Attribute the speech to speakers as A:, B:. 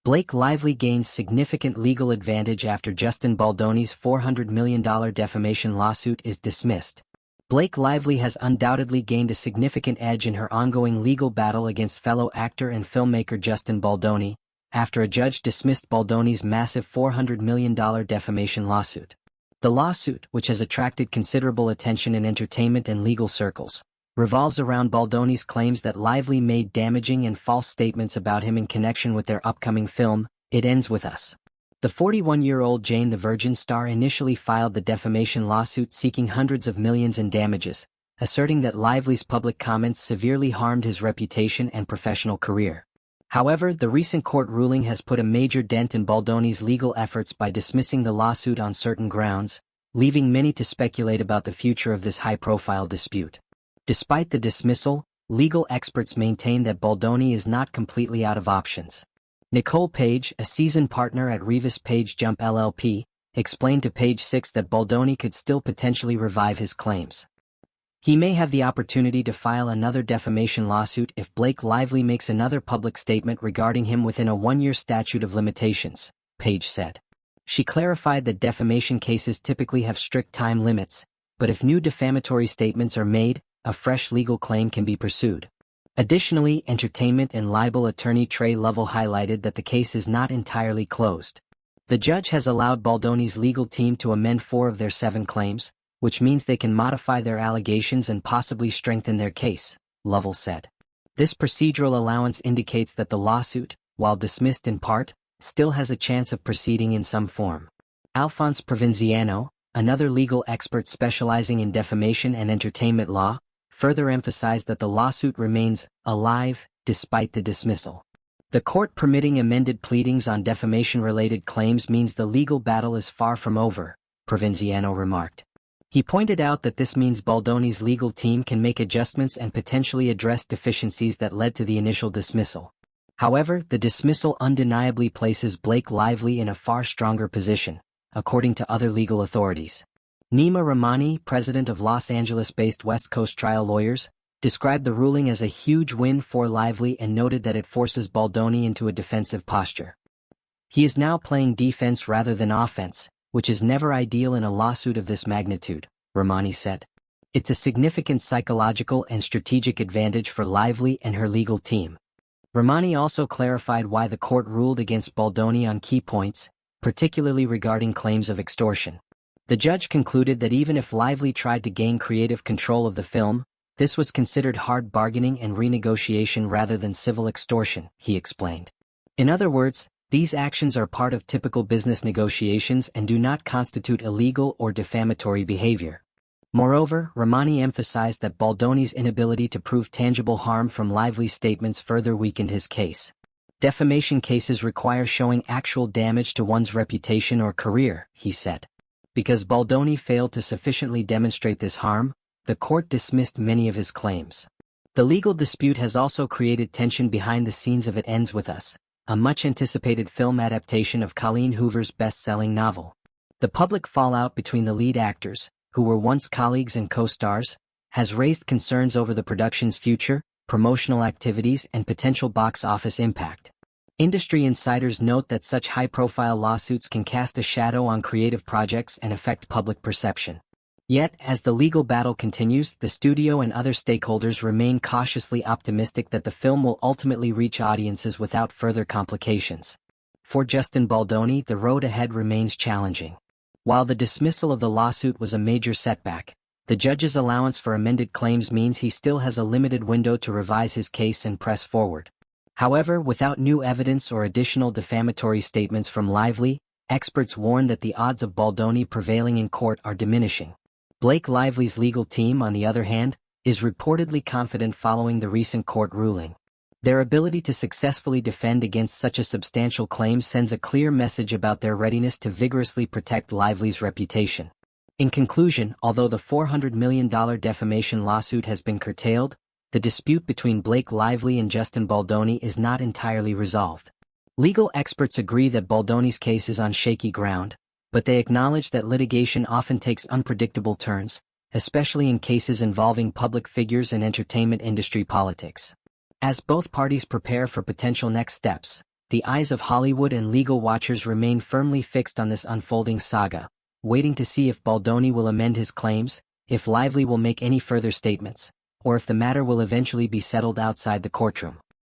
A: Blake Lively gains significant legal advantage after Justin Baldoni's $400 million defamation lawsuit is dismissed. Blake Lively has undoubtedly gained a significant edge in her ongoing legal battle against fellow actor and filmmaker Justin Baldoni, after a judge dismissed Baldoni's massive $400 million defamation lawsuit. The lawsuit, which has attracted considerable attention in entertainment and legal circles, revolves around Baldoni's claims that Lively made damaging and false statements about him in connection with their upcoming film, It Ends With Us. The 41-year-old Jane the Virgin star initially filed the defamation lawsuit seeking hundreds of millions in damages, asserting that Lively's public comments severely harmed his reputation and professional career. However, the recent court ruling has put a major dent in Baldoni's legal efforts by dismissing the lawsuit on certain grounds, leaving many to speculate about the future of this high-profile dispute. Despite the dismissal, legal experts maintain that Baldoni is not completely out of options. Nicole Page, a seasoned partner at Revis Page Jump LLP, explained to Page 6 that Baldoni could still potentially revive his claims. He may have the opportunity to file another defamation lawsuit if Blake Lively makes another public statement regarding him within a one-year statute of limitations, Page said. She clarified that defamation cases typically have strict time limits, but if new defamatory statements are made, a fresh legal claim can be pursued. Additionally, entertainment and libel attorney Trey Lovell highlighted that the case is not entirely closed. The judge has allowed Baldoni's legal team to amend 4 of their 7 claims, which means they can modify their allegations and possibly strengthen their case, Lovell said. This procedural allowance indicates that the lawsuit, while dismissed in part, still has a chance of proceeding in some form. Alphonse Provenziano, another legal expert specializing in defamation and entertainment law, further emphasized that the lawsuit remains alive despite the dismissal. The court permitting amended pleadings on defamation-related claims means the legal battle is far from over, Provenziano remarked. He pointed out that this means Baldoni's legal team can make adjustments and potentially address deficiencies that led to the initial dismissal. However, the dismissal undeniably places Blake Lively in a far stronger position, according to other legal authorities. Nima Rahmani, president of Los Angeles-based West Coast Trial Lawyers, described the ruling as a huge win for Lively and noted that it forces Baldoni into a defensive posture. He is now playing defense rather than offense, which is never ideal in a lawsuit of this magnitude, Rahmani said. It's a significant psychological and strategic advantage for Lively and her legal team. Rahmani also clarified why the court ruled against Baldoni on key points, particularly regarding claims of extortion. The judge concluded that even if Lively tried to gain creative control of the film, this was considered hard bargaining and renegotiation rather than civil extortion, he explained. In other words, these actions are part of typical business negotiations and do not constitute illegal or defamatory behavior. Moreover, Rahmani emphasized that Baldoni's inability to prove tangible harm from Lively's statements further weakened his case. Defamation cases require showing actual damage to one's reputation or career, he said. Because Baldoni failed to sufficiently demonstrate this harm, the court dismissed many of his claims. The legal dispute has also created tension behind the scenes of It Ends With Us, a much-anticipated film adaptation of Colleen Hoover's best-selling novel. The public fallout between the lead actors, who were once colleagues and co-stars, has raised concerns over the production's future, promotional activities, and potential box office impact. Industry insiders note that such high-profile lawsuits can cast a shadow on creative projects and affect public perception. Yet, as the legal battle continues, the studio and other stakeholders remain cautiously optimistic that the film will ultimately reach audiences without further complications. For Justin Baldoni, the road ahead remains challenging. While the dismissal of the lawsuit was a major setback, the judge's allowance for amended claims means he still has a limited window to revise his case and press forward. However, without new evidence or additional defamatory statements from Lively, experts warn that the odds of Baldoni prevailing in court are diminishing. Blake Lively's legal team, on the other hand, is reportedly confident following the recent court ruling. Their ability to successfully defend against such a substantial claim sends a clear message about their readiness to vigorously protect Lively's reputation. In conclusion, although the $400 million defamation lawsuit has been curtailed, the dispute between Blake Lively and Justin Baldoni is not entirely resolved. Legal experts agree that Baldoni's case is on shaky ground, but they acknowledge that litigation often takes unpredictable turns, especially in cases involving public figures and entertainment industry politics. As both parties prepare for potential next steps, The eyes of Hollywood and legal watchers remain firmly fixed on this unfolding saga, waiting to see if Baldoni will amend his claims, if Lively will make any further statements, or if the matter will eventually be settled outside the courtroom.